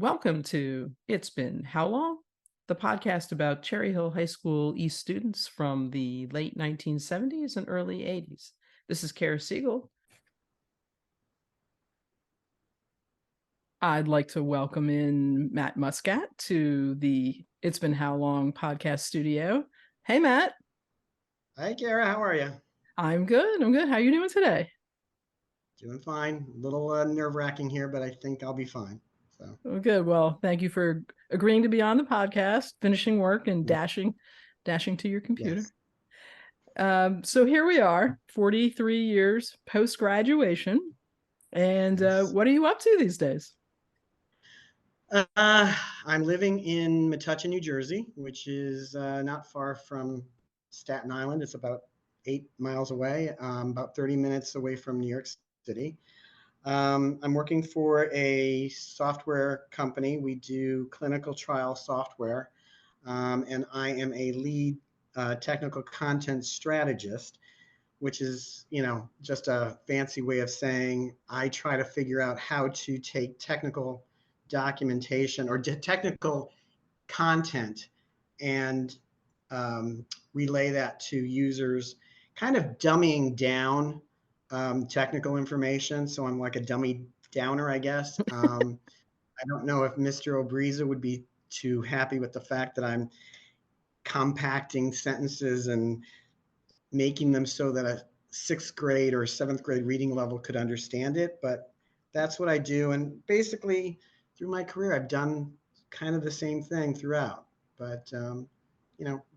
Welcome to It's Been How Long? The podcast about Cherry Hill High School East students from the late 1970s and early 80s. This is Kara Siegel. I'd like to welcome in Matt Muscat to the It's Been How Long podcast studio. Hey, Matt. Hi, Kara. How are you? I'm good. I'm good. How are you doing today? Doing fine. A little nerve-wracking here, but I think I'll be fine. So, Oh, good. Well, thank you for agreeing to be on the podcast, finishing work and yeah, dashing to your computer. yes. So here we are, 43 years post graduation. And Yes. what are you up to these days? I'm living in Metuchen, New Jersey, which is not far from Staten Island. It's about 8 miles away, about 30 minutes away from New York City. I'm working for a software company. We do clinical trial software, and I am a lead technical content strategist, which is, just a fancy way of saying I try to figure out how to take technical documentation or technical content and relay that to users, kind of dumbing down technical information. So I'm like a dummy downer, I guess. I don't know if Mr. Obriza would be too happy with the fact that I'm compacting sentences and making them so that a sixth grade or seventh grade reading level could understand it. But that's what I do. And basically, through my career, I've done kind of the same thing throughout. But,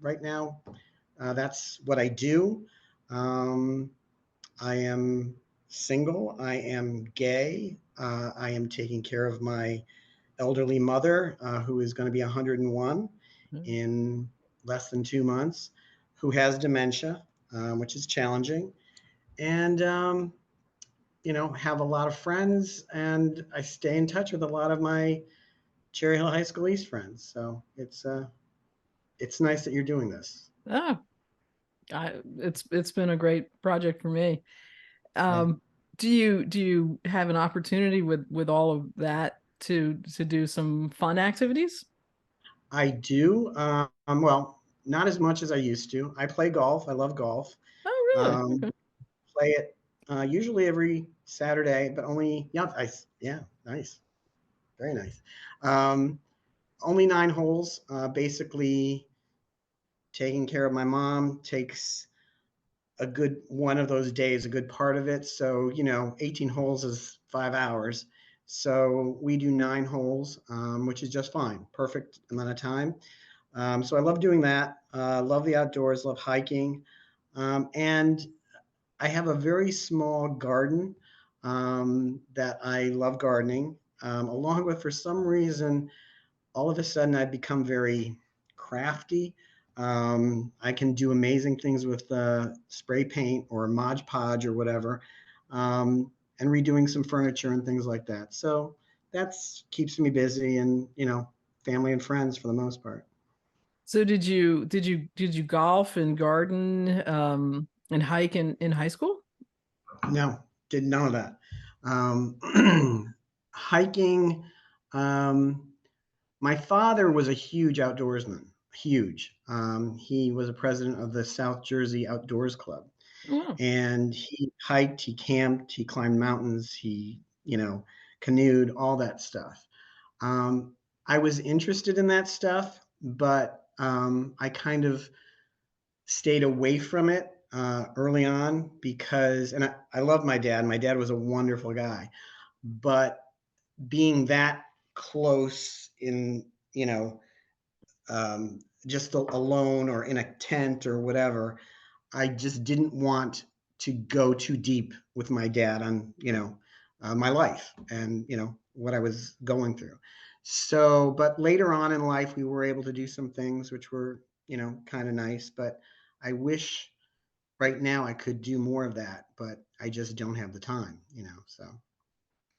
right now, that's what I do. Um, I am single. I am gay. I am taking care of my elderly mother, who is going to be 101 in less than 2 months, who has dementia, which is challenging, and have a lot of friends, and I stay in touch with a lot of my Cherry Hill High School East friends. So it's nice that you're doing this. Oh, it's been a great project for me. Yeah, Um, do you have an opportunity with all of that to do some fun activities? I do. Well, not as much as I used to. I play golf. I love golf. Oh, really? Um, Okay. Play it usually every Saturday, but only yeah, nice, very nice. Um, Only 9 holes. Basically, taking care of my mom takes a good one of those days, a good part of it. So 18 holes is 5 hours. So we do 9 holes, which is just fine, perfect amount of time. So I love doing that. Love the outdoors. Love hiking, and I have a very small garden that I love gardening, along with, for some reason, all of a sudden I've become very crafty. I can do amazing things with spray paint or Mod Podge or whatever, and redoing some furniture and things like that. So that's keeps me busy, and family and friends for the most part. So did you golf and garden and hike in high school? No, did none of that. Hiking. Um, My father was a huge outdoorsman, huge. He was a president of the South Jersey Outdoors Club, Oh, and he hiked, he camped, he climbed mountains, he, canoed, all that stuff. I was interested in that stuff, but I kind of stayed away from it early on because, and I love my dad. My dad was a wonderful guy, but being that close in, just alone or in a tent or whatever, I just didn't want to go too deep with my dad on, my life and, what I was going through. So, but later on in life, we were able to do some things which were, kind of nice. But I wish right now I could do more of that, but I just don't have the time, so.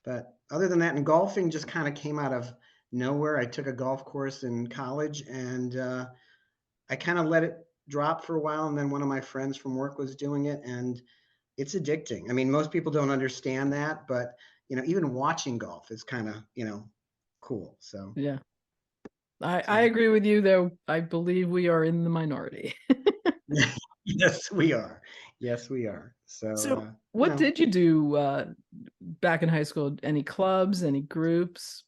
But other than that, and golfing just kind of came out of nowhere. I took a golf course in college, and I kind of let it drop for a while. And then one of my friends from work was doing it, and it's addicting. I mean, most people don't understand that, but even watching golf is kind of, cool. So Yeah. I so agree with you, though. I believe we are in the minority. yes, we are. Yes, we are. So So, you what know, did you do back in high school? Any clubs, any groups?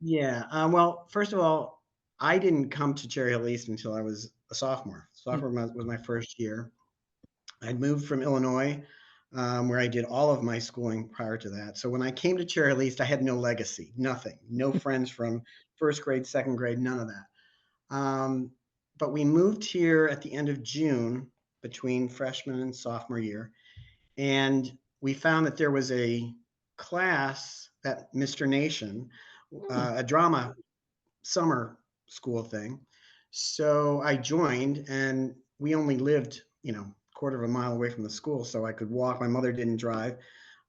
yeah. Well, first of all, I didn't come to Cherry Hill East until I was a sophomore. Mm. Was my first year. I'd moved from Illinois, where I did all of my schooling prior to that. So when I came to Cherry Hill East, I had no legacy, nothing, no friends from first grade, second grade, none of that. But we moved here at the end of June between freshman and sophomore year, and we found that there was a class that Mr. Nation, Hmm. a drama summer school thing. So I joined, and we only lived, quarter of a mile away from the school, so I could walk. My mother didn't drive,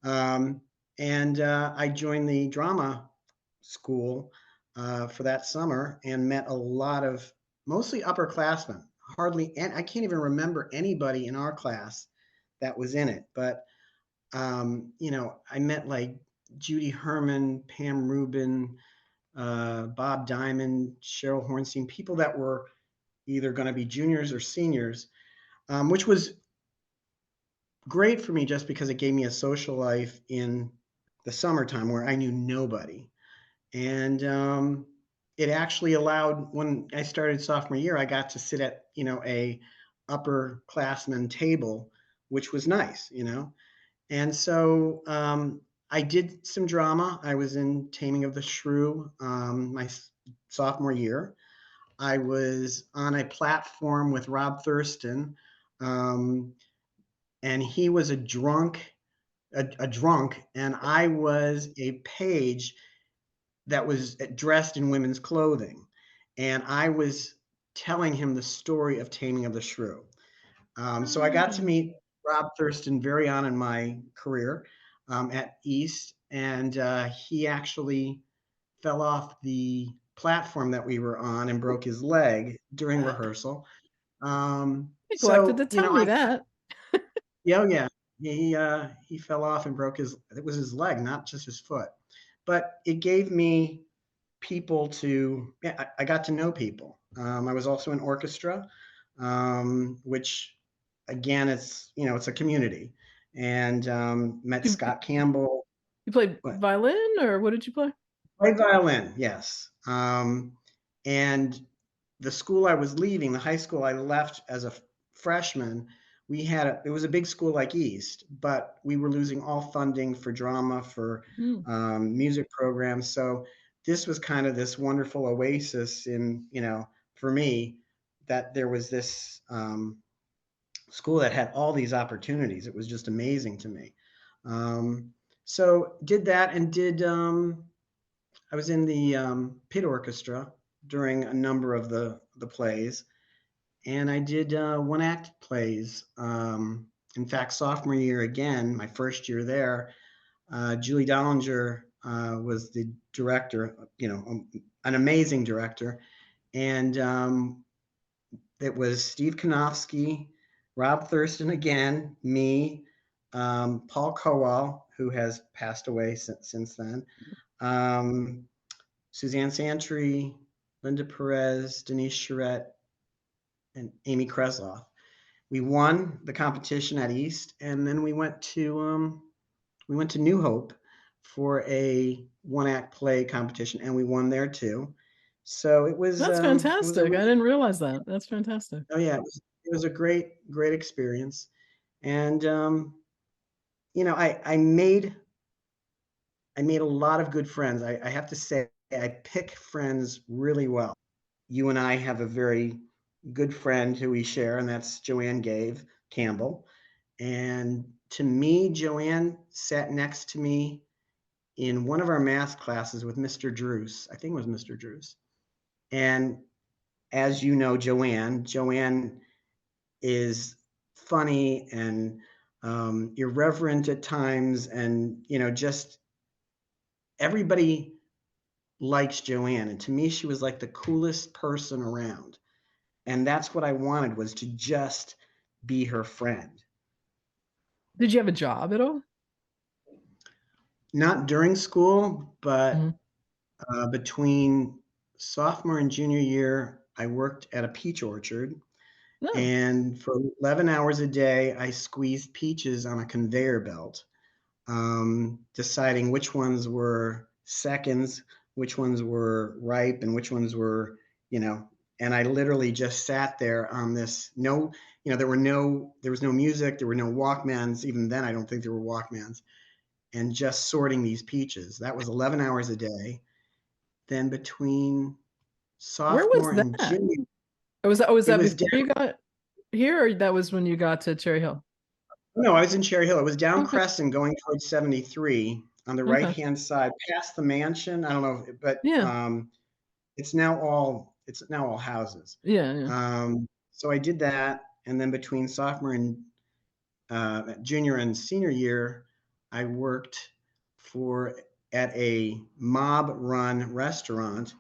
um, and I joined the drama school for that summer and met a lot of mostly upperclassmen. Hardly, and I can't even remember anybody in our class that was in it, but I met like Judy Herman, Pam Rubin, Bob Diamond, Cheryl Hornstein, people that were either going to be juniors or seniors, which was great for me just because it gave me a social life in the summertime where I knew nobody. And it actually allowed, when I started sophomore year, I got to sit at, a upperclassman table, which was nice. And so I did some drama. I was in Taming of the Shrew my sophomore year. I was on a platform with Rob Thurston, um, and he was a drunk, and I was a page that was dressed in women's clothing, and I was telling him the story of Taming of the Shrew. So I got to Ah. meet Rob Thurston very on in my career at East, and he actually fell off the platform that we were on and broke his leg during rehearsal. Neglected to tell me I that. yeah, oh, yeah, he fell off and broke his. It was his leg, not just his foot. But it gave me people to. Yeah, I got to know people. I was also in orchestra, which again, it's a community, and met You Scott Campbell. you played What? violin, or what did you play? Played violin, yes. And the school I was leaving, the high school I left as a freshman, it was a big school like East, but we were losing all funding for drama, for Hmm. music programs. So this was kind of this wonderful oasis for me, that there was this school that had all these opportunities. It was just amazing to me. Um, so did that and did I was in the pit orchestra during a number of the plays, and I did one act plays. In fact, sophomore year again, my first year there, Julie Dollinger was the director. An amazing director, and it was Steve Kanofsky, Rob Thurston again, me, Paul Kowal, who has passed away since then. Um, Suzanne Santry, Linda Perez, Denise Charette, and Amy Kresloff. We won the competition at East, and then we went to New Hope for a one act play competition, and we won there too. So That's it was a fantastic. I really, didn't realize that. That's fantastic. oh yeah, it was a great experience, and I made a lot of good friends. I have to say I pick friends really well. You and I have a very good friend who we share, and that's Joanne Gave Campbell. And to me, Joanne sat next to me in one of our math classes with Mr. Drews. I think it was Mr. Drews. And as you know, Joanne is funny and irreverent at times, and just everybody likes Joanne. And to me, she was like the coolest person around. And that's what I wanted, was to just be her friend. Did you have a job at all? Not during school, but Mhm. Between sophomore and junior year, I worked at a peach orchard, No. and for 11 hours a day, I squeezed peaches on a conveyor belt, deciding which ones were seconds, which ones were ripe, and which ones were, you know, and I literally just sat there on this no, there was no music, there were no Walkmans. Even then, I don't think there were Walkmans, and just sorting these peaches. That was 11 hours a day. Then between Where was sophomore and that? junior, Was it that was before down. you got here, or that was when you got to Cherry Hill? No, I was in Cherry Hill. It was down Okay. Crescent going towards 73 on the Okay. right-hand side, past the mansion. I don't know, but Yeah. it's now all houses. Yeah. Yeah. So I did that, and then between sophomore and junior and senior year, I worked for at a mob-run restaurant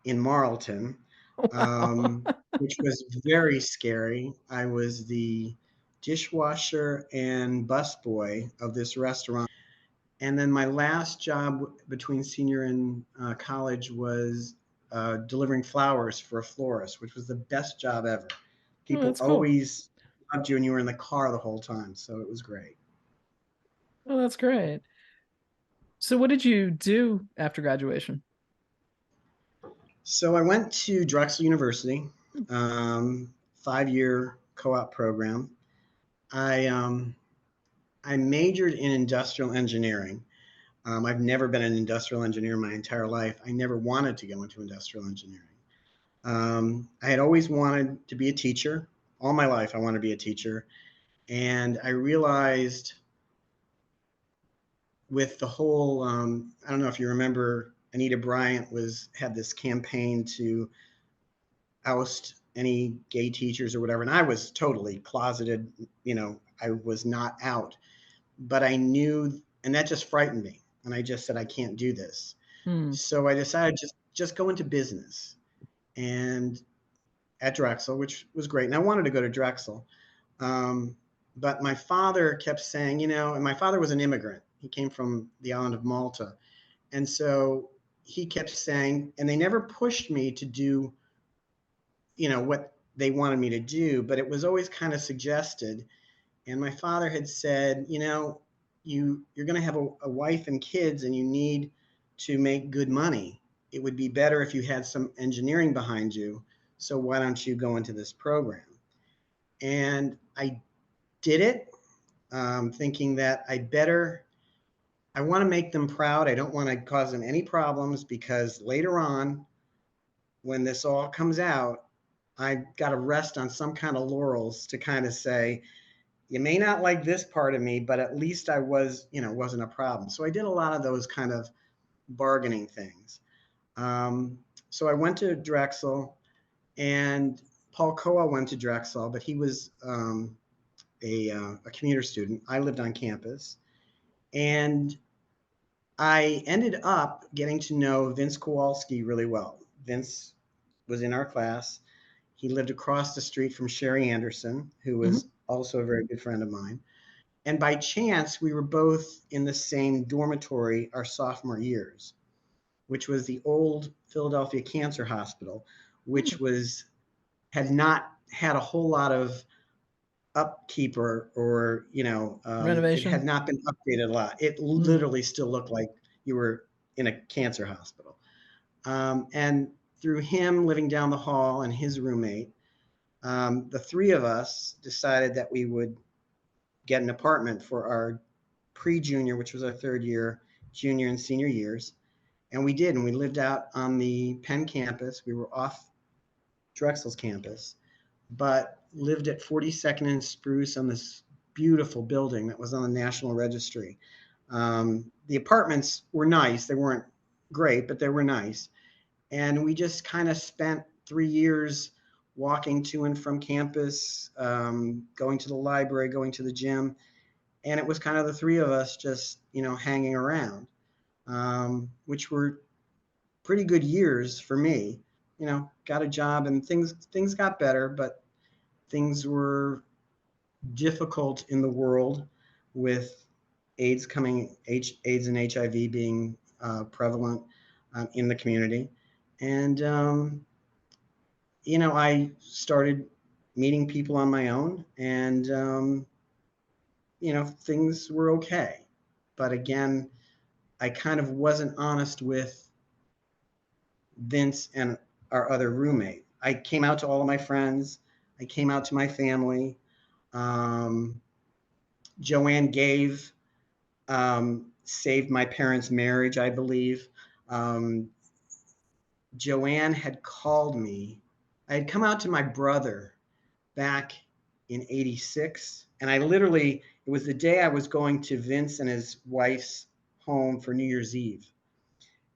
in Marlton, Wow. which was very scary. I was the dishwasher and busboy of this restaurant. And then my last job between senior and college was delivering flowers for a florist, which was the best job ever. Oh, People that's cool. always loved you, and you were in the car the whole time, so it was great. Oh, that's great. So what did you do after graduation? So I went to Drexel University, 5-year co-op program. I I majored in industrial engineering. I've never been an industrial engineer my entire life. I never wanted to go into industrial engineering. I had always wanted to be a teacher. All my life, I wanted to be a teacher. And I realized with the whole, I don't know if you remember, Anita Bryant had this campaign to oust any gay teachers or whatever. And I was totally closeted. I was not out, but I knew, and that just frightened me. And I just said, I can't do this. Hmm. So I decided just go into business and at Drexel, which was great. And I wanted to go to Drexel. Um, but my father kept saying, and my father was an immigrant. He came from the island of Malta. And so he kept saying, and they never pushed me to do, what they wanted me to do, but it was always kind of suggested. And my father had said, you're going to have a wife and kids, and you need to make good money. It would be better if you had some engineering behind you. So why don't you go into this program? And I did it, thinking that I want to make them proud. I don't want to cause them any problems, because later on, when this all comes out, I got to rest on some kind of laurels to kind of say, you may not like this part of me, but at least wasn't a problem. So I did a lot of those kind of bargaining things. Um, so I went to Drexel, and Paul Koa went to Drexel, but he was a commuter student. I lived on campus, and I ended up getting to know Vince Kowalski really well. Vince was in our class. He lived across the street from Sherry Anderson, who Hmm. was also a very good friend of mine. And by chance, we were both in the same dormitory our sophomore years, which was the old Philadelphia Cancer Hospital, which had not had a whole lot of upkeep, or it had Renovation. not been updated a lot. It Hmm. literally still looked like you were in a cancer hospital. And through him living down the hall and his roommate, the three of us decided that we would get an apartment for our pre-junior, which was our third year, junior and senior years. And we did, and we lived out on the Penn campus. We were off Drexel's campus, but lived at 42nd and Spruce on this beautiful building that was on the National Registry. The apartments were nice. They weren't great, but they were nice. And we just kind of spent 3 years walking to and from campus, going to the library, going to the gym. And it was kind of the three of us just, hanging around, which were pretty good years for me. Got a job, and things got better, but things were difficult in the world with AIDS and HIV being prevalent. in the community. And, I started meeting people on my own, and, things were okay. But again, I kind of wasn't honest with Vince and our other roommate. I came out to all of my friends. I came out to my family. Um, Joanne saved my parents' marriage, I believe. Um, Joanne had called me. I had come out to my brother back in 86. And it was the day I was going to Vince and his wife's home for New Year's Eve.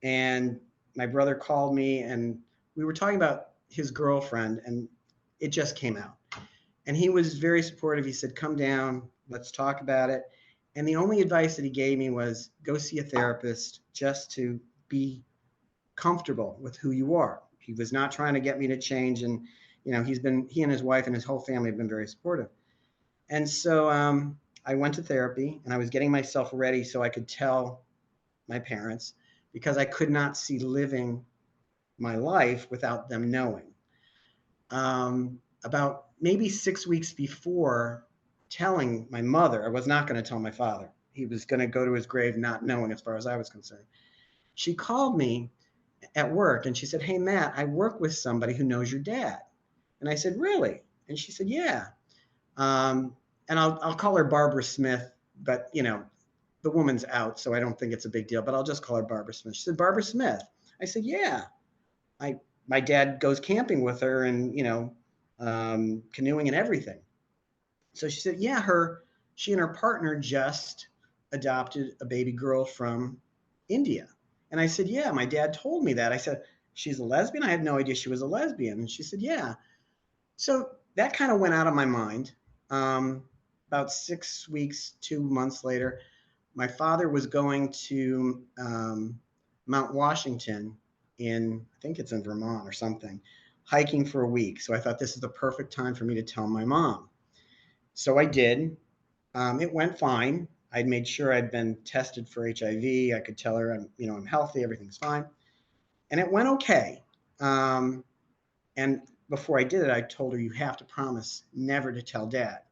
And my brother called me, and we were talking about his girlfriend, and it just came out. And he was very supportive. He said, "Come down, let's talk about it." And the only advice that he gave me was go see a therapist just to be comfortable with who you are. He was not trying to get me to change. And, he and his wife and his whole family have been very supportive. And so I went to therapy, and I was getting myself ready so I could tell my parents, because I could not see living my life without them knowing. About maybe 6 weeks before telling my mother, I was not going to tell my father. He was going to go to his grave not knowing, as far as I was concerned. She called me at work, and she said, "Hey, Matt, I work with somebody who knows your dad." And I said, "Really?" And she said, "Yeah." Um, and I'll call her Barbara Smith, but the woman's out, so I don't think it's a big deal, but I'll just call her Barbara Smith. She said, "Barbara Smith." I said, "Yeah. I My dad goes camping with her, and canoeing and everything." So she said, "Yeah, she and her partner just adopted a baby girl from India." And I said, "Yeah, my dad told me that." I said, "She's a lesbian?" I had no idea she was a lesbian. And she said, "Yeah." So that kind of went out of my mind. About 6 weeks, 2 months later, my father was going to Mount Washington I think it's in Vermont or something, hiking for a week. So I thought this is the perfect time for me to tell my mom. So I did. It went fine. I'd made sure I'd been tested for HIV. I could tell her I'm healthy, everything's fine, and it went okay. And before I did it, I told her, "You have to promise never to tell Dad."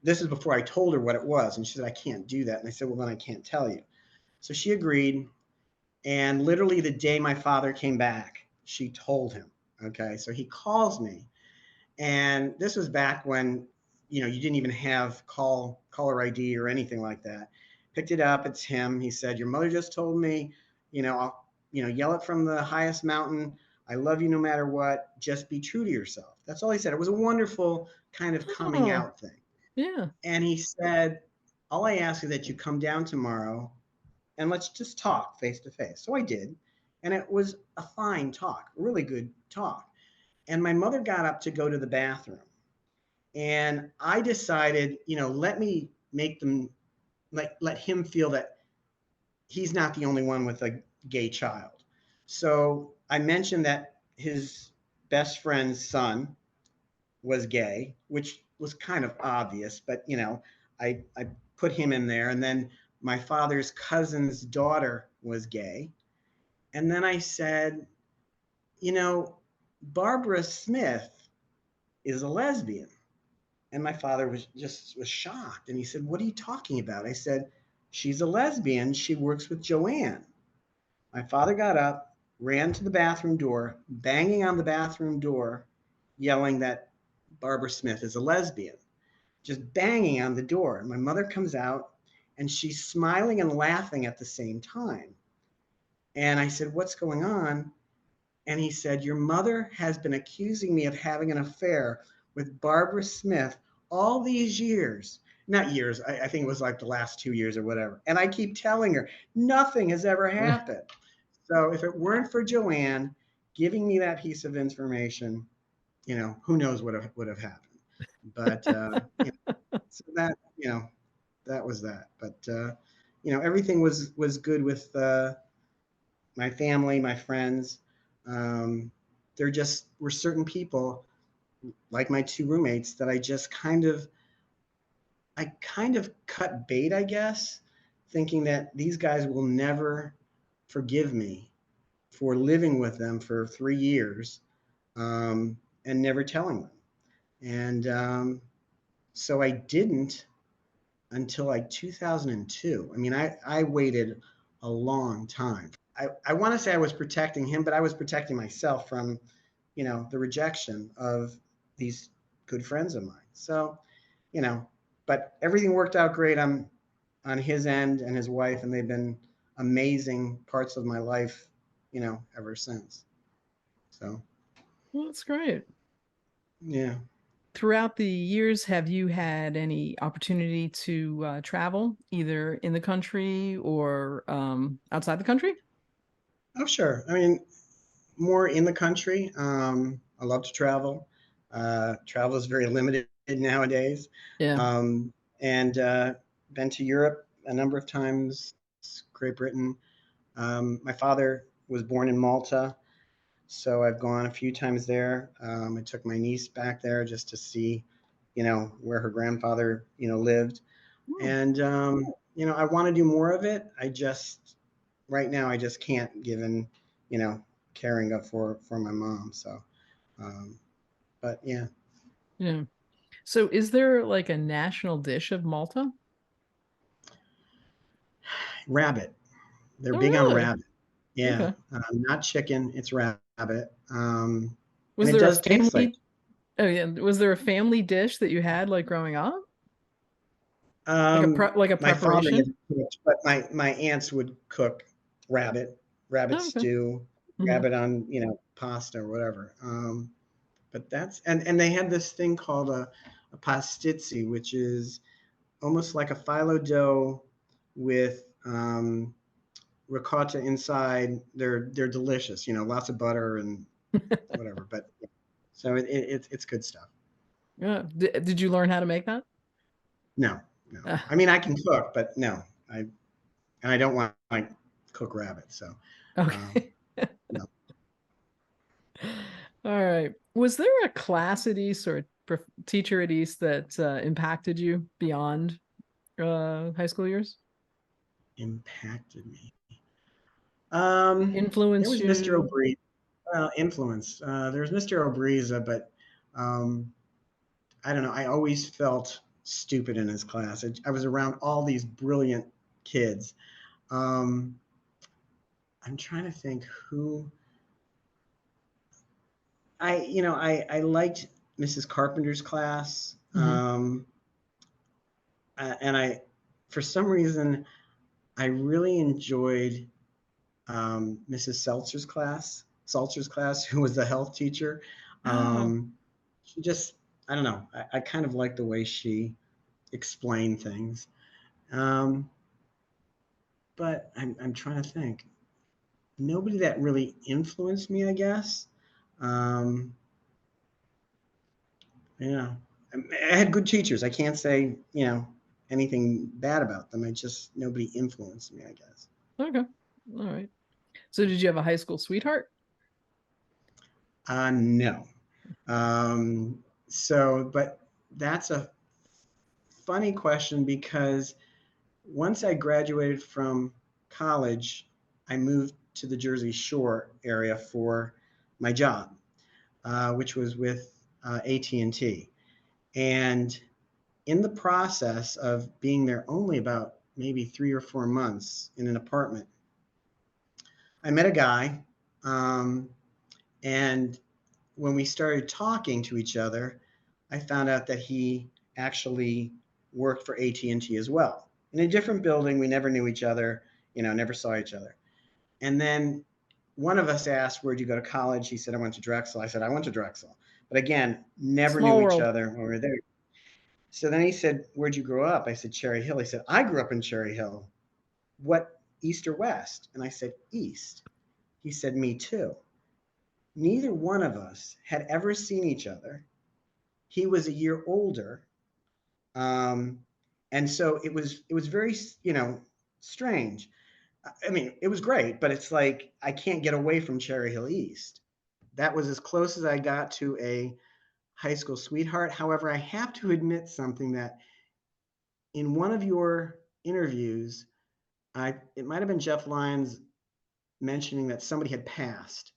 This is before I told her what it was, and she said, "I can't do that." And I said, "Well, then I can't tell you." So she agreed, and literally the day my father came back, she told him. Okay, so he calls me, and this was back when you didn't even have caller ID or anything like that. Picked it up, it's him. He said, "Your mother just told me, I'll yell it from the highest mountain. I love you no matter what. Just be true to yourself." That's all he said. It was a wonderful kind of coming Oh, out thing. yeah. And he said, "All I ask is that you come down tomorrow and let's just talk face to face." So I did. And it was a fine talk, a really good talk. And my mother got up to go to the bathroom. And I decided, let me make them, let him feel that he's not the only one with a gay child. So I mentioned that his best friend's son was gay, which was kind of obvious, but I put him in there. And then my father's cousin's daughter was gay. And then I said, you know, Barbara Smith is a lesbian. And my father was shocked. And he said, "What are you talking about?" I said, "She's a lesbian. She works with Joanne." My father got up, ran to the bathroom door, banging on the bathroom door, yelling that Barbara Smith is a lesbian, just banging on the door. And my mother comes out, and she's smiling and laughing at the same time. And I said, "What's going on?" And he said, "Your mother has been accusing me of having an affair with Barbara Smith all these years." Not years, I think it was like the last 2 years or whatever. And I keep telling her, nothing has ever happened. So if it weren't for Joanne giving me that piece of information, who knows what would have happened. But, so that was that. But, everything was good with my family, my friends. Um, there just were certain people, like my two roommates, that I kind of cut bait, I guess, thinking that these guys will never forgive me for living with them for 3 years, and never telling them. And so I didn't until like 2002. I mean, I waited a long time. I want to say I was protecting him, but I was protecting myself from, the rejection of these good friends of mine. So, you know, but everything worked out great on his end and his wife, and they've been amazing parts of my life, ever since. So, Well, that's great. yeah. Throughout the years, have you had any opportunity to travel either in the country or outside the country? Oh, sure. I mean, more in the country. I love to travel. Travel is very limited nowadays. Yeah. And been to Europe a number of times, Great Britain. My father was born in Malta, so I've gone a few times there. I took my niece back there just to see, where her grandfather, lived. Hmm. And, I want to do more of it. Right now, I just can't, given, you know, caring up for my mom. So, um, but yeah, Yeah. So is there like a national dish of Malta? rabbit. They're Oh, big on really? rabbit. Yeah, Okay. not chicken. It's rabbit. And Was it there a does taste like. family? Oh, yeah. Was there a family dish that you had like growing up? Like a My father preparation? never cooked, but my aunts would cook rabbit, rabbit Oh, okay. stew, Hmm. rabbit on pasta or whatever. But and they had this thing called a pastizzi, which is almost like a phyllo dough with ricotta inside. They're delicious. Lots of butter and whatever. But so it's good stuff. Yeah. Did you learn how to make that? No, no. Ah, I mean, I can cook, but no, I don't want to like cook rabbit. So um, okay. no. All right. Was there a class at East or a teacher at East that impacted you beyond high school years? Impacted me. There Influenced was Mr. you? O'Brien. Influence. There was Mr. Obriza, but um, I don't know. I always felt stupid in his class. I was around all these brilliant kids. Um, I'm trying to think who I liked Mrs. Carpenter's class, Hmm. and for some reason, I really enjoyed Mrs. Seltzer's class, who was the health teacher. Oh, Um, she just, I don't know, I kind of like the way she explained things. Um, but I'm trying to think. Nobody that really influenced me, I guess. Um, yeah, I had good teachers. I can't say, anything bad about them. Nobody influenced me, I guess. okay. All right. So did you have a high school sweetheart? No. But that's a funny question because once I graduated from college, I moved to the Jersey Shore area for my job, which was with AT&T. And T. And in the process of being there only about maybe 3 or 4 months in an apartment, I met a guy, um, and when we started talking to each other, I found out that he actually worked for AT&T as well. In a different building, we never knew each other, never saw each other. And then one of us asked, "Where'd you go to college?" He said, "I went to Drexel." I said, "I went to Drexel." But again, never Small knew each world. other when we were there. So then he said, "Where'd you grow up?" I said, "Cherry Hill." He said, "I grew up in Cherry Hill. What, East or West?" And I said, "East." He said, "Me too." Neither one of us had ever seen each other. He was a year older, um, and so it was very strange. I mean, it was great, but it's like I can't get away from Cherry Hill East. That was as close as I got to a high school sweetheart. However, I have to admit something that in one of your interviews, it might have been Jeff Lyons. mentioning that somebody had passed.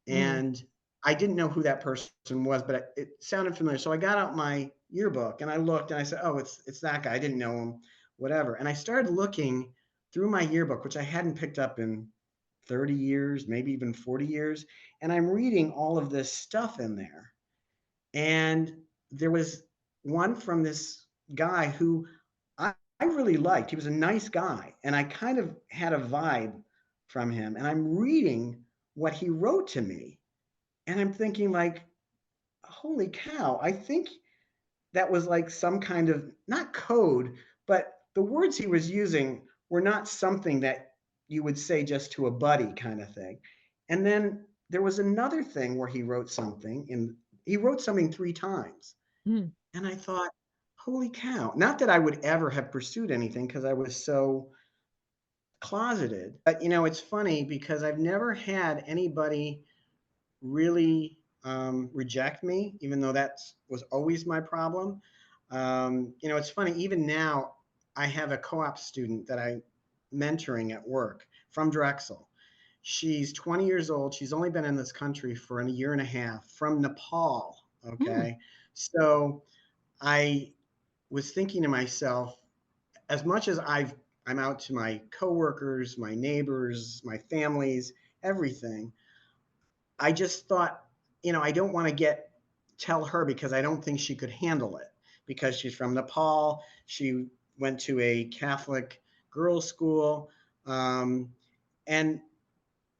Mm. And I didn't know who that person was, but it sounded familiar. So I got out my yearbook and I looked and I said, "Oh, it's that guy. I didn't know him, whatever." And I started looking through my yearbook, which I hadn't picked up in 30 years, maybe even 40 years, and I'm reading all of this stuff in there. And there was one from this guy who I really liked. He was a nice guy, and I kind of had a vibe from him. And I'm reading what he wrote to me, and I'm thinking like, holy cow, I think that was like some kind of not code, but the words he was using were not something that you would say just to a buddy kind of thing. And then there was another thing where he wrote something three times. Mm. And I thought, holy cow. Not that I would ever have pursued anything because I was so closeted. But it's funny because I've never had anybody really reject me, even though that was always my problem. It's funny, even now, I have a co op student that I'm mentoring at work from Drexel. She's 20 years old. She's only been in this country for a year and a half from Nepal. Mm. Okay. So I was thinking to myself, as much as I'm out to my coworkers, my neighbors, my families, everything, I just thought, I don't want to tell her because I don't think she could handle it because she's from Nepal. She went to a Catholic girls' school. Um, and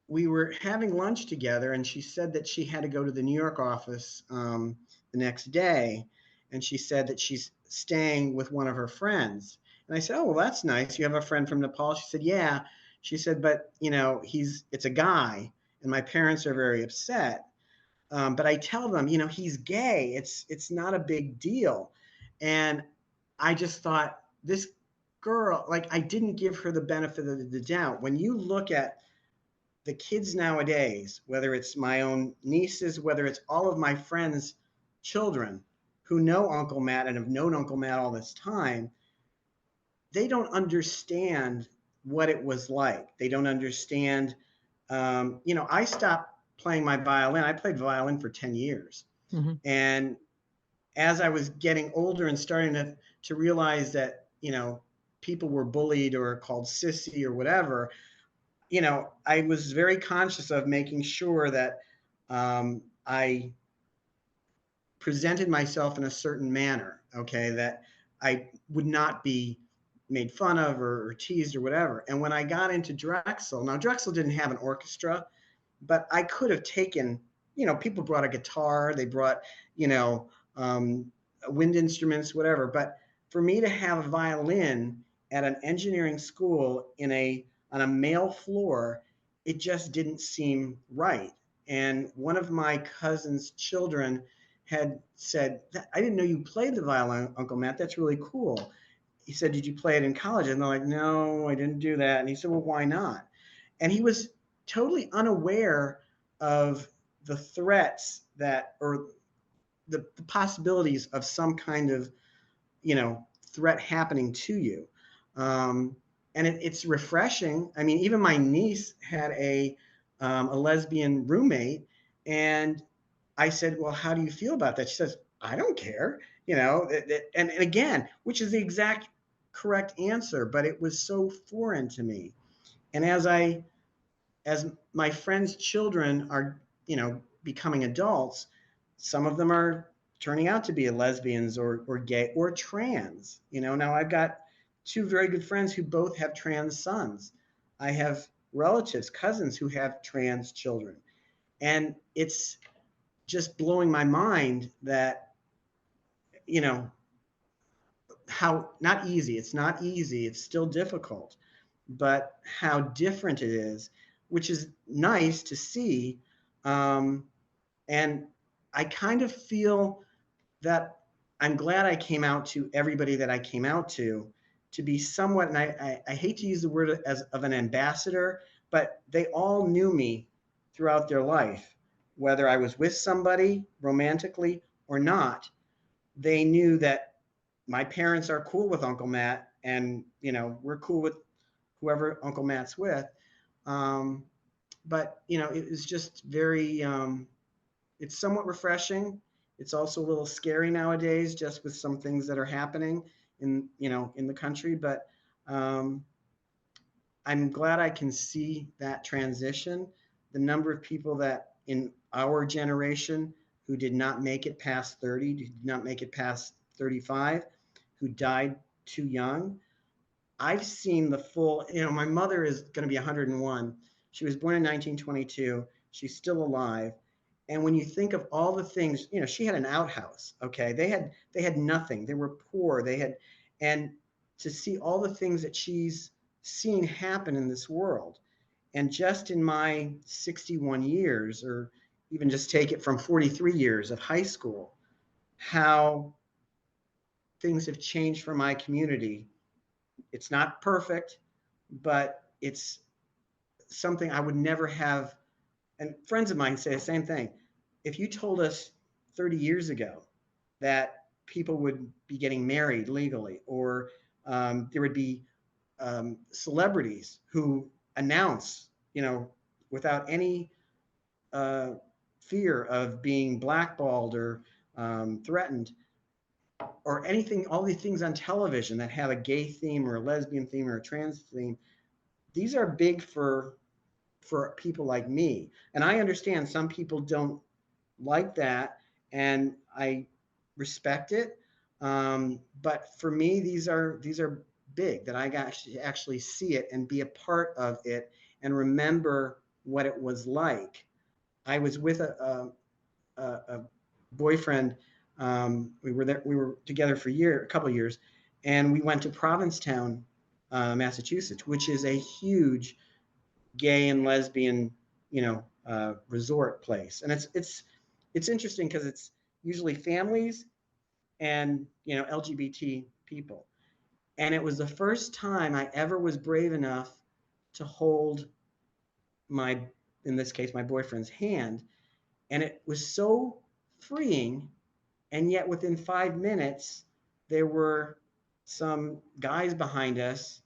we were having lunch together, and she said that she had to go to the New York office the next day. And she said that she's staying with one of her friends. And I said, "Oh, well, that's nice. You have a friend from Nepal?" She said, "Yeah." She said, "But it's a guy, and my parents are very upset. But I tell them, he's gay. It's not a big deal." And I just thought, this girl, like, I didn't give her the benefit of the doubt. When you look at the kids nowadays, whether it's my own nieces, whether it's all of my friends' children who know Uncle Matt and have known Uncle Matt all this time, they don't understand what it was like. They don't understand. I stopped playing my violin. I played violin for 10 years. Mhm. And as I was getting older and starting to realize that, people were bullied or called sissy or whatever, I was very conscious of making sure that I presented myself in a certain manner, okay, that I would not be made fun of or teased or whatever. And when I got into Drexel, now Drexel didn't have an orchestra, but I could have taken, people brought a guitar, they brought, you know, um, wind instruments, whatever. But for me to have a violin at an engineering school on a male floor, it just didn't seem right. And one of my cousin's children had said, "I didn't know you played the violin, Uncle Matt. That's really cool." He said, "Did you play it in college?" And they're like, "No, I didn't do that." And he said, "Well, why not?" And he was totally unaware of the threats or the possibilities of some kind of threat happening to you. um, and it's refreshing. I mean, even my niece had a lesbian roommate, and I said, "Well, how do you feel about that?" She says, "I don't care." And again, which is the exact correct answer, but it was so foreign to me. And as my friends' children are, becoming adults, some of them are turning out to be lesbians or gay or trans. Now I've got two very good friends who both have trans sons. I have relatives, cousins who have trans children. And it's just blowing my mind that, you know, how not easy, it's not easy, it's still difficult, but how different it is, which is nice to see. Um, and I kind of feel that I'm glad I came out to everybody that I came out to be somewhat, and I hate to use the word as of an ambassador, but they all knew me throughout their life, whether I was with somebody romantically or not. They knew that my parents are cool with Uncle Matt, and we're cool with whoever Uncle Matt's with. Um, but it was just very, it's somewhat refreshing. It's also a little scary nowadays, just with some things that are happening in the country. But um, I'm glad I can see that transition. The number of people that in our generation who did not make it past 30, did not make it past 35, who died too young. I've seen the full, my mother is going to be 101. She was born in 1922. She's still alive. And when you think of all the things, she had an outhouse, okay? They had nothing. They were poor. And to see all the things that she's seen happen in this world. And just in my 61 years, or even just take it from 43 years of high school, how things have changed for my community. It's not perfect, but it's something I would never have. And friends of mine say the same thing. If you told us 30 years ago that people would be getting married legally, or there would be celebrities who announce, without any uh, fear of being blackballed or threatened, or anything, all these things on television that have a gay theme or a lesbian theme or a trans theme, these are big for people like me. And I understand some people don't like that, and I respect it. But for me, these are big, that I got to actually see it and be a part of it and remember what it was like. I was with a boyfriend. We were there. We were together for a couple of years, and we went to Provincetown, Massachusetts, which is a huge gay and lesbian, resort place. And it's interesting because it's usually families and LGBT people. And it was the first time I ever was brave enough to hold my, in this case, my boyfriend's hand, and it was so freeing. And yet, within 5 minutes, there were some guys behind us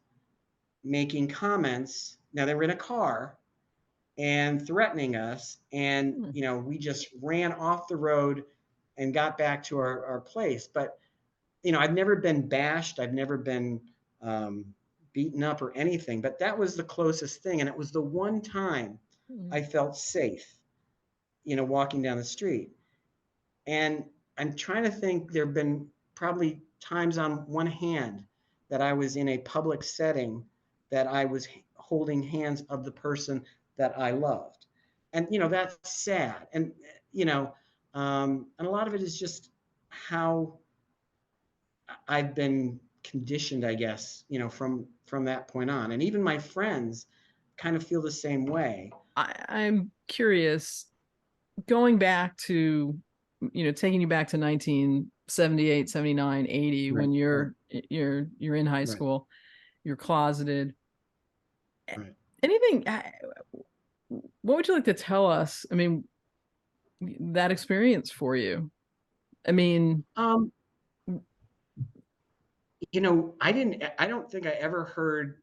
making comments. Now they were in a car and threatening us. And, Hmm. we just ran off the road and got back to our place. But, I've never been bashed. I've never been um, beaten up or anything. But that was the closest thing. And it was the one time Hmm. I felt safe, walking down the street. And I'm trying to think, there have been probably times on one hand that I was in a public setting that I was holding hands of the person that I loved. And, that's sad. And, and a lot of it is just how I've been conditioned, I guess, from that point on. And even my friends kind of feel the same way. I'm curious, going back to, taking you back to 1978, 79, 80, Right, when right, you're in high right, school, you're closeted. right. Anything, what would you like to tell us? I mean, that experience for you. I mean, Um, I don't think I ever heard,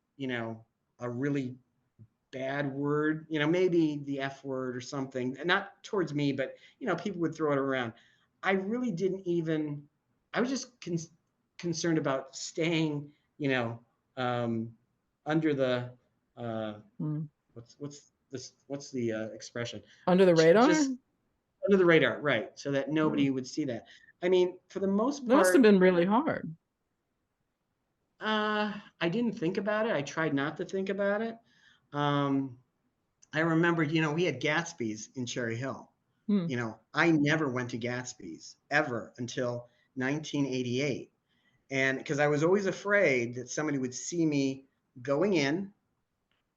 a really bad word, maybe the F word or something, not towards me, but, people would throw it around. I really didn't even, I was just concerned about staying, you know, um, under the, uh, mm, what's the expression? under the radar? Just under the radar, right? So that Hmm. nobody would see that. I mean, for the most That must have part, been really hard. I didn't think about it. I tried not to think about it. Um, I remember, we had Gatsby's in Cherry Hill. Hmm. I never went to Gatsby's ever until 1988. And because I was always afraid that somebody would see me going in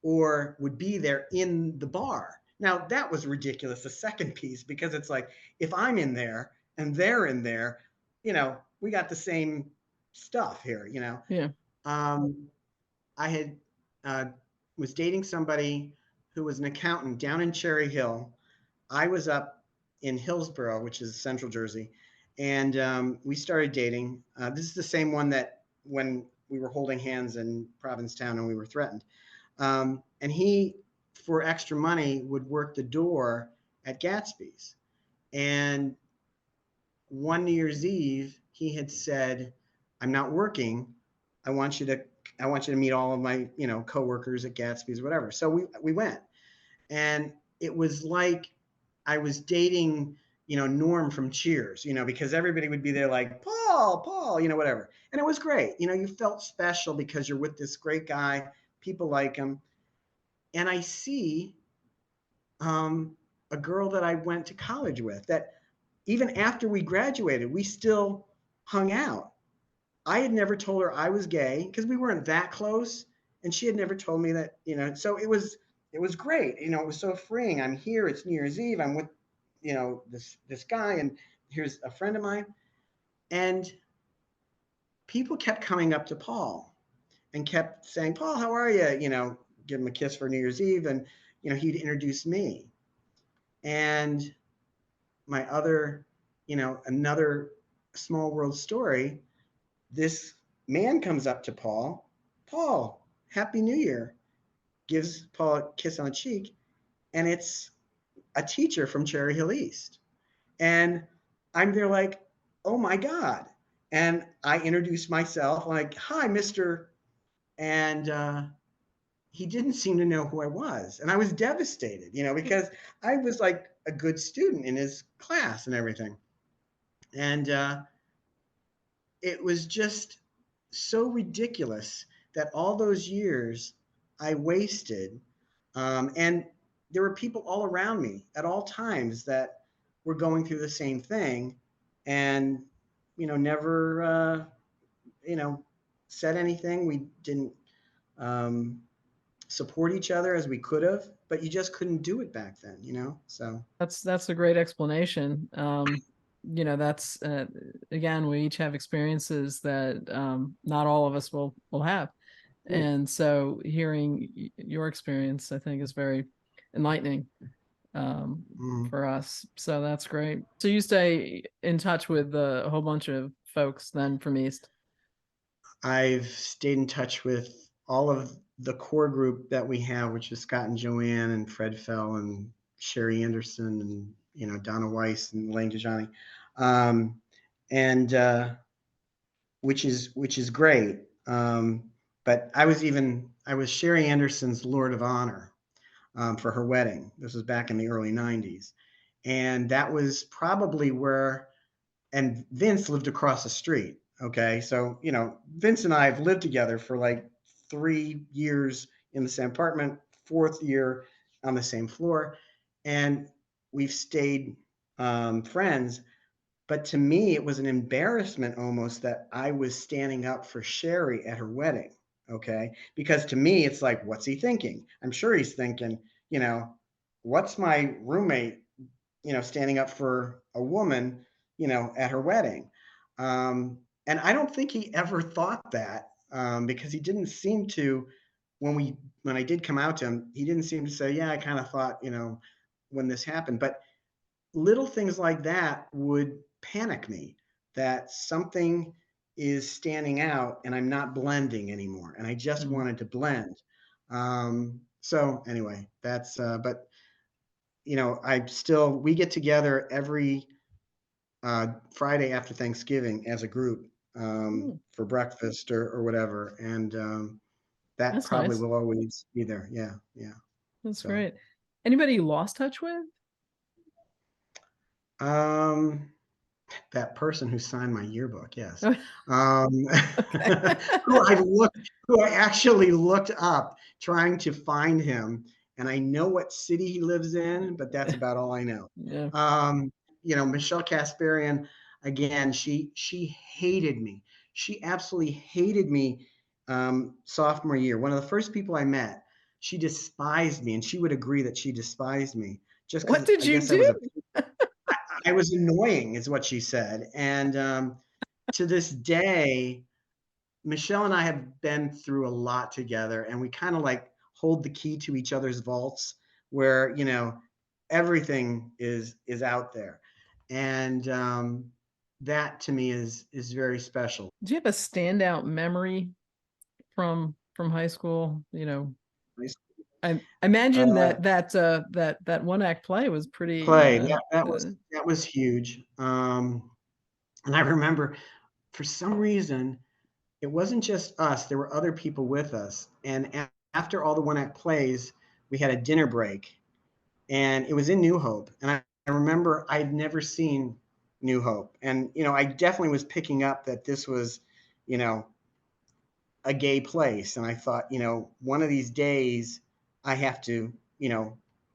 or would be there in the bar. Now, that was ridiculous, the second piece, because it's like, if I'm in there and they're in there, we got the same stuff here. Yeah. Um, I had was dating somebody who was an accountant down in Cherry Hill. I was up in Hillsborough, which is Central Jersey, and we started dating. This is the same one that when we were holding hands in Provincetown and we were threatened. And he for extra money would work the door at Gatsby's. And one New Year's Eve, he had said, "I'm not working. I want you to I want you to meet all of my, coworkers at Gatsby's, whatever." So we went, and it was like I was dating, Norm from Cheers, because everybody would be there like Paul, Paul, whatever, and it was great. You felt special because you're with this great guy, people like him, and I see a girl that I went to college with that even after we graduated, we still hung out. I had never told her I was gay because we weren't that close, and she had never told me that. So it was great. It was so freeing. I'm here. It's New Year's Eve. I'm with this guy, and here's a friend of mine, and people kept coming up to Paul and kept saying, "Paul, how are you?" Give him a kiss for New Year's Eve, and he'd introduce me. And my other, another small world story, this man comes up to Paul. "Paul, Happy New Year," gives Paul a kiss on the cheek, and it's a teacher from Cherry Hill East. And I'm there like, "Oh my God." And I introduce myself like, "Hi, Mr." And he didn't seem to know who I was. And I was devastated, because I was like a good student in his class and everything. And it was just so ridiculous that all those years I wasted. And there were people all around me at all times that were going through the same thing, and never you know said anything. We didn't um, support each other as we could have, but you just couldn't do it back then. So That's a great explanation. That's again, we each have experiences that not all of us will have. right. And so hearing your experience, I think, is very enlightening Mhm. for us. So that's great. So you stay in touch with a whole bunch of folks then from East. I've stayed in touch with all of the core group that we have, which is Scott and Joanne and Fred Fell and Sherry Anderson and Donna Weiss and Elaine Dejani, um, and which is great. But I was Sherry Anderson's Lord of Honor for her wedding. This was back in the early '90s, and that was probably where. And Vince lived across the street. Okay, so Vince and I have lived together for like 3 years in the same apartment, fourth year on the same floor, and we've stayed friends. But to me, it was an embarrassment almost that I was standing up for Sherry at her wedding. Okay. Because to me, it's like, what's he thinking? I'm sure he's thinking, you know, what's my roommate, standing up for a woman, at her wedding. And I don't think he ever thought that because he didn't seem to, when I did come out to him, he didn't seem to say, yeah, I kind of thought, when this happened. But little things like that would panic me that something is standing out and I'm not blending anymore. And I just Mm. wanted to blend. So anyway, but we get together every Friday after Thanksgiving as a group Mm, for breakfast or whatever. And that that's probably nice. will always be there. Yeah. Yeah. That's So, great. Anybody you lost touch with? um, that person who signed my yearbook, yes. Oh, Um, okay. who I actually looked up trying to find him, and I know what city he lives in, but that's about all I know. Yeah. Um, Michelle Kasparian, again, she hated me. She absolutely hated me sophomore year. One of the first people I met, she despised me, and she would agree that she despised me just What because did I you guess I do? was I was annoying, is what she said. And to this day, Michelle and I have been through a lot together, and we kind of like hold the key to each other's vaults, where everything is out there, and that to me is very special. Do you have a standout memory from high school? I imagine Uh, that one act play was pretty Play that was huge. And I remember for some reason it wasn't just us. There were other people with us. And after all the one act plays, we had a dinner break, and it was in New Hope. And I remember I'd never seen New Hope, and I definitely was picking up that this was, you know, a gay place. And I thought, one of these days I have to,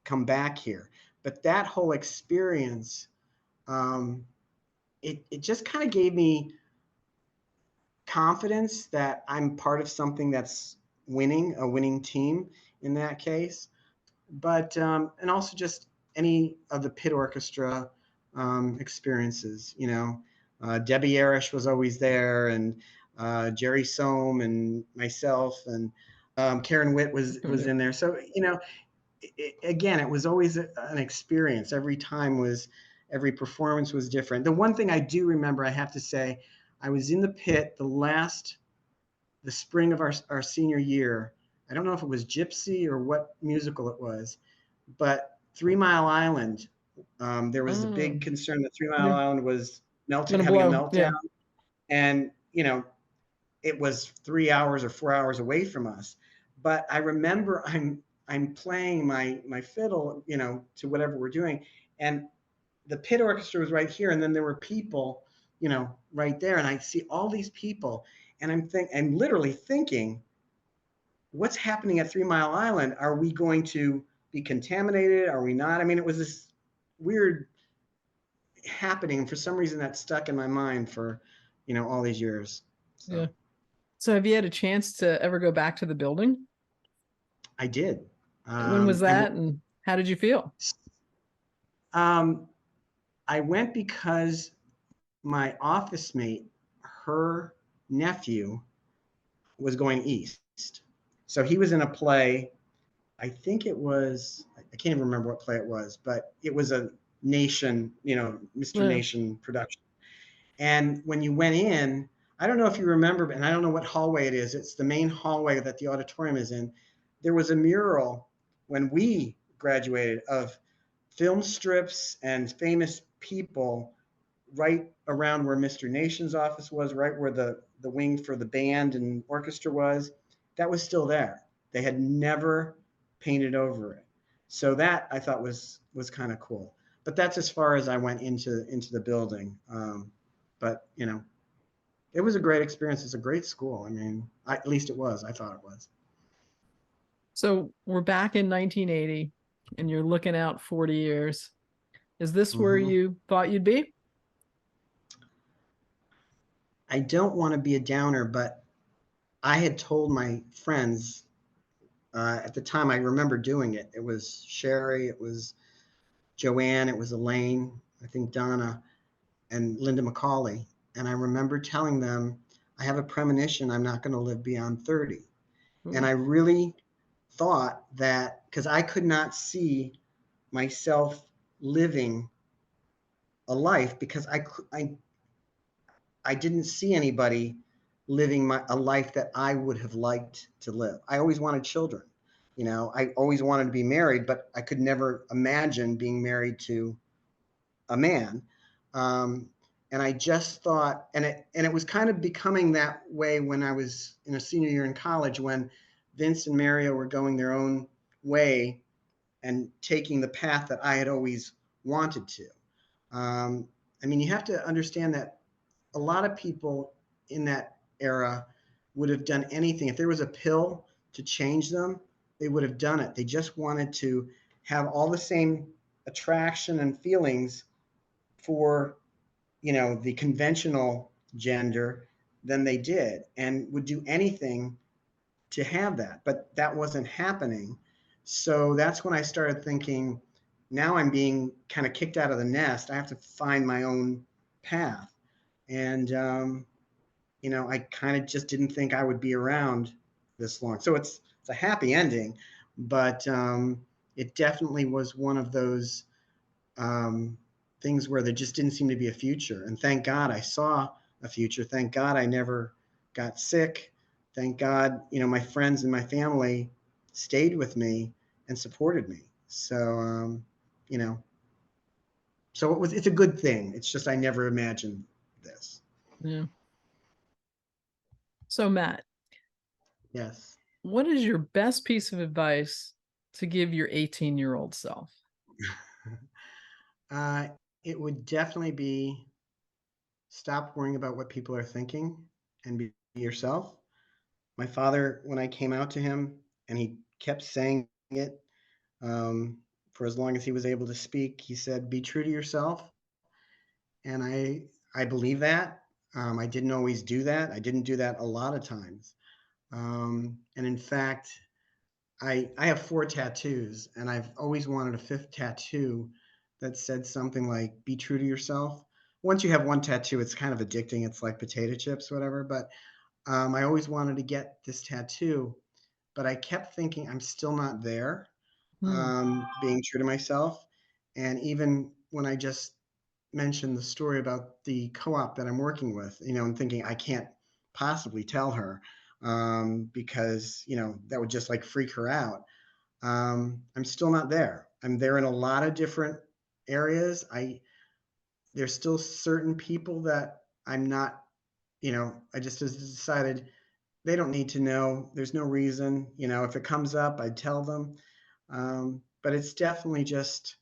come back here. But that whole experience, um, it just kind of gave me confidence that I'm part of something that's winning, a winning team in that case. But and also just any of the pit orchestra experiences. Debbie Arish was always there, and Jerry Sohm, and myself, and Karen Witt was in there. So again, it was always an experience. Every performance was different. The one thing I do remember, I have to say, I was in the pit the spring of our senior year. I don't know if it was Gypsy or what musical it was, but 3 Mile Island. There was a Oh, big concern that 3 Mile yeah, Island was gonna having a blow. meltdown, Yeah. and it was 3 hours or 4 hours away from us. But I remember I'm playing my fiddle, to whatever we're doing, and the pit orchestra was right here, and then there were people, right there, and I see all these people, and I'm literally thinking, what's happening at 3 Mile Island? Are we going to be contaminated? Are we not? I mean, it was this weird happening, and for some reason that stuck in my mind for, all these years. Yeah. So So have you had a chance to ever go back to the building? I did. When was I went. that and how did you feel? Um, I went because my office mate, her nephew, was going east. So he was in a play. I think it was, I can't even remember what play it was, but it was a Nation, Mr. Yeah. Nation production. And when you went in, I don't know if you remember, and I don't know what hallway it is. It's the main hallway that the auditorium is in. There was a mural when we graduated of film strips and famous people right around where Mr. Nation's office was, right where the wing for the band and orchestra was. That was still there. They had never painted over it. So that I thought was kind of cool. But that's as far as I went into the building. But it was a great experience. It's a great school. I mean, at least it was. I thought it was. So we're back in 1980 and you're looking out 40 years. Is this where Hmm. you thought you'd be? I don't want to be a downer, but I had told my friends at the time. I remember doing it. It was Sherry, it was Joanne, it was Elaine, I think Donna, and Linda McCauley. And I remember telling them, I have a premonition I'm not going to live beyond 30. And Ooh, I really thought that because I could not see myself living a life because I didn't see anybody living a life that I would have liked to live. I always wanted children. I always wanted to be married, but I could never imagine being married to a man. Um, and I just thought, and it was kind of becoming that way when I was in a senior year in college, when Vince and Mario were going their own way and taking the path that I had always wanted to. Um, I mean, you have to understand that a lot of people in that era would have done anything. If there was a pill to change them, they would have done it. They just wanted to have all the same attraction and feelings for, the conventional gender than they did, and would do anything to have that. But that wasn't happening. So that's when I started thinking, now I'm being kind of kicked out of the nest. I have to find my own path. And I kind of just didn't think I would be around this long. So it's a happy ending, but it definitely was one of those um, things where there just didn't seem to be a future. And thank God I saw a future. Thank God I never got sick. Thank God, my friends and my family stayed with me and supported me. So, you know, it's a good thing. It's just I never imagined this. Yeah. So, Matt, Yes. what is your best piece of advice to give your 18-year-old self? uh, it would definitely be stop worrying about what people are thinking and be yourself. My father, when I came out to him, and he kept saying it for as long as he was able to speak, he said, "Be true to yourself." And I believe that. I didn't always do that. I didn't do that a lot of times. And in fact, I have 4 tattoos, and I've always wanted a fifth tattoo that said something like "Be true to yourself." Once you have one tattoo, it's kind of addicting. It's like potato chips, whatever. But I always wanted to get this tattoo, but I kept thinking I'm still not there, Hmm. being true to myself. And even when I just mentioned the story about the co-op that I'm working with, and thinking I can't possibly tell her because that would just like freak her out. I'm still not there. I'm there in a lot of different areas. There's still certain people that I'm not. I just decided they don't need to know. There's no reason. If it comes up, I tell them. But it's definitely just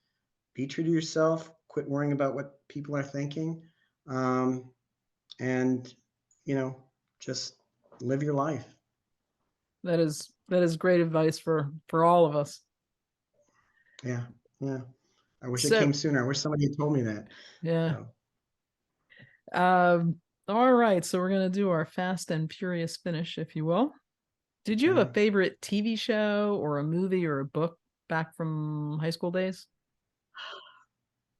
be true to yourself. Quit worrying about what people are thinking, um, and you know, just live your life. That is great advice for all of us. Yeah, yeah. I wish it So, came sooner. I wish somebody had told me that. yeah. So, All right, so we're gonna do our fast and furious finish, if you will. Did you have a okay. favorite TV show or a movie or a book back from high school days?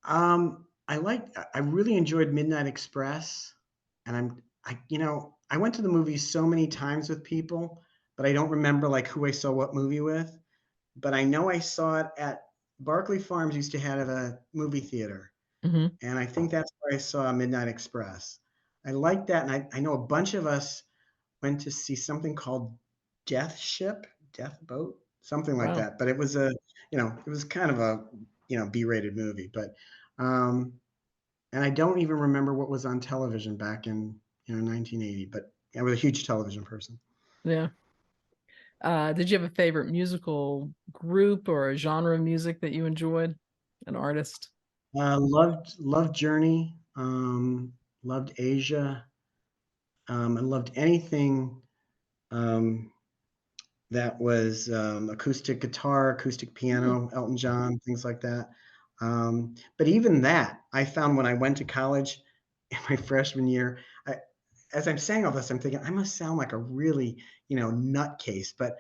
I really enjoyed Midnight Express, and I went to the movies so many times with people, but I don't remember like who I saw what movie with. But I know I saw it at Barclay Farms used to have a movie theater, Hmm. and I think that's where I saw Midnight Express. I liked that, and I know a bunch of us went to see something called Death Ship, Death Boat, something like Wow. that. But it was kind of a B-rated movie, but um, and I don't even remember what was on television back in 1980. But I was a huge television person. Yeah. Did you have a favorite musical group or a genre of music that you enjoyed? An artist? Loved Journey. Loved Asia. I loved anything um, that was acoustic guitar, acoustic Hmm. piano, Elton John, things like that. But even that, I found when I went to college in my freshman year, as I'm saying all this, I'm thinking I must sound like a really, nutcase. But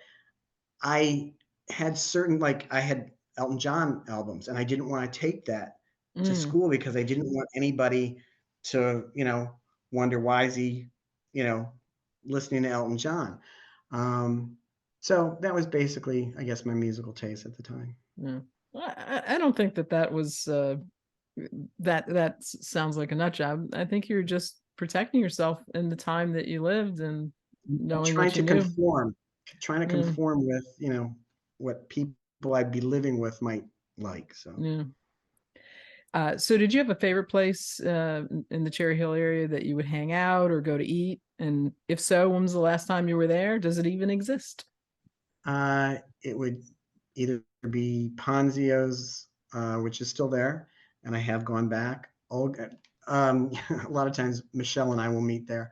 I had certain like I had Elton John albums, and I didn't want to take that to Mm, school because I didn't want anybody to, wonder why is he, you know, listening to Elton John. Um, so that was basically, I guess, my musical taste at the time. yeah. I don't think that was sounds like a nut job. I think you're just protecting yourself in the time that you lived and knowing Trying what you to knew. conform, trying to Yeah, conform with, what people I'd be living with might like. So. yeah. So did you have a favorite place in the Cherry Hill area that you would hang out or go to eat? And if so, when was the last time you were there? Does it even exist? It would either be Ponzio's, which is still there, and I have gone back. Olga, a lot of times Michelle and I will meet there.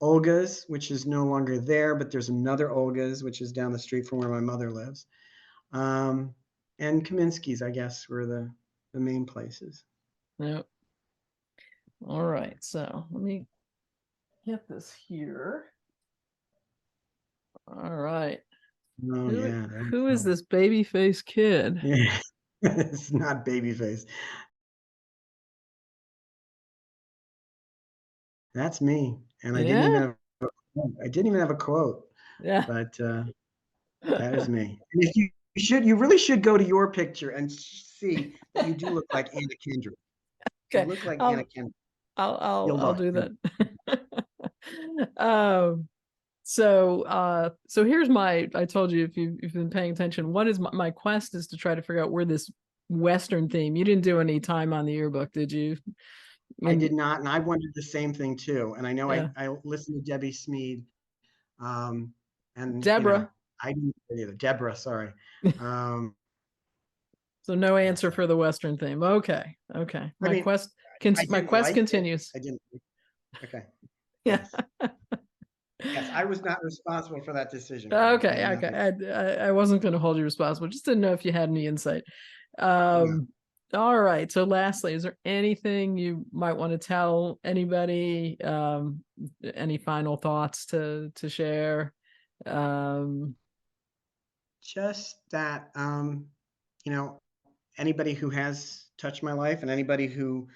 Olga's, which is no longer there, but there's another Olga's, which is down the street from where my mother lives. Um, and Kaminsky's, I guess, were the main places. No. All right. So let me get this here. All right. Oh Who yeah, there you who is go. this baby face kid? Yeah, it's not Babyface. That's me, and Yeah. I didn't even have a quote, Yeah. but that is me. And if you really should go to your picture and see that you do look like Anna Kendrick. You Okay. look like Anna I'll Kendrick. I'll You'll I'll look. do that. um So here's I told you, if you've been paying attention, what is my quest is to try to figure out where this Western theme. You didn't do any time on the yearbook, did you? I And did not, and I wondered the same thing too. And I know yeah, I listened to Debbie Smead, um, and Deborah. I didn't either. Deborah, sorry. Um, So no yes, answer for the Western theme. Okay, okay. I mean, I My didn't quest like it. continues. I didn't. Okay. Yeah. Yes. Yes, I was not responsible for that decision, Chris. I Okay, had okay. nothing. I wasn't going to hold you responsible. Just didn't know if you had any insight. No. Um, all right. So lastly, is there anything you might want to tell anybody? Any final thoughts to share? Um, Just that, you know, anybody who has touched my life and anybody who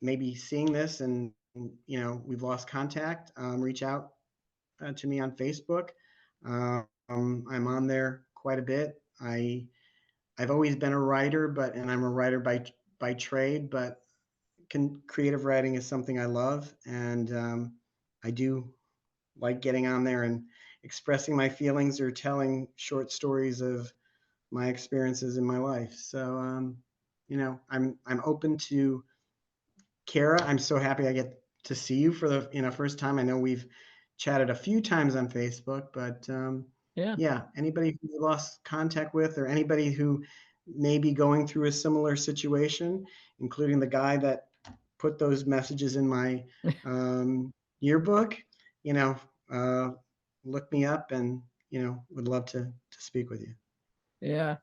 may be seeing this and, we've lost contact, reach out to me on Facebook. I'm on there quite a bit. I've always been a writer, and I'm a writer by trade, but creative writing is something I love, and I do like getting on there and expressing my feelings or telling short stories of my experiences in my life. So, I'm open to Kara. I'm so happy I get to see you for the first time. I know we've chatted a few times on Facebook, but yeah, yeah, anybody who we lost contact with, or anybody who may be going through a similar situation, including the guy that put those messages in my yearbook, you know, uh, look me up, and would love to speak with you. yeah.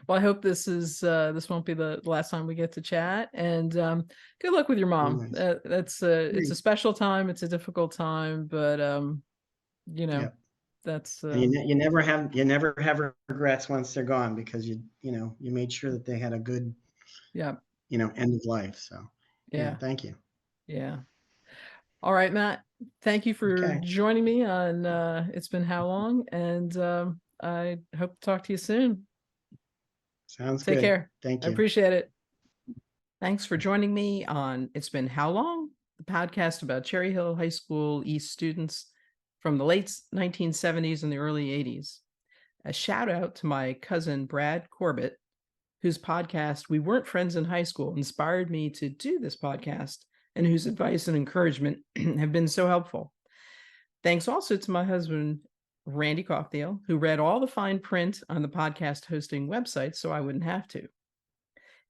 Well, I hope this won't be the last time we get to chat. And good luck with your Oh, mom. nice. It's a special time. It's a difficult time, but you know, Yeah. that's And you never have regrets once they're gone, because you made sure that they had a good yeah, end of life. So yeah, yeah, thank you. yeah. All right, Matt. Thank you for Okay, joining me on It's Been How Long? And I hope to talk to you soon. sounds Take good. care. Thank I you. appreciate it. Thanks for joining me on It's Been How Long? The podcast about Cherry Hill High School East students from the late 1970s and the early 80s. A shout out to my cousin Brad Corbett, whose podcast We Weren't Friends in High School inspired me to do this podcast, and whose advice and encouragement have been so helpful. Thanks also to my husband, Randy Coughdale, who read all the fine print on the podcast hosting website so I wouldn't have to.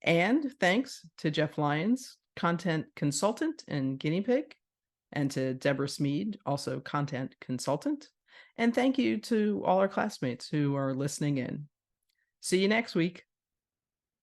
And thanks to Jeff Lyons, content consultant and guinea pig, and to Deborah Smead, also content consultant. And thank you to all our classmates who are listening in. See you next week.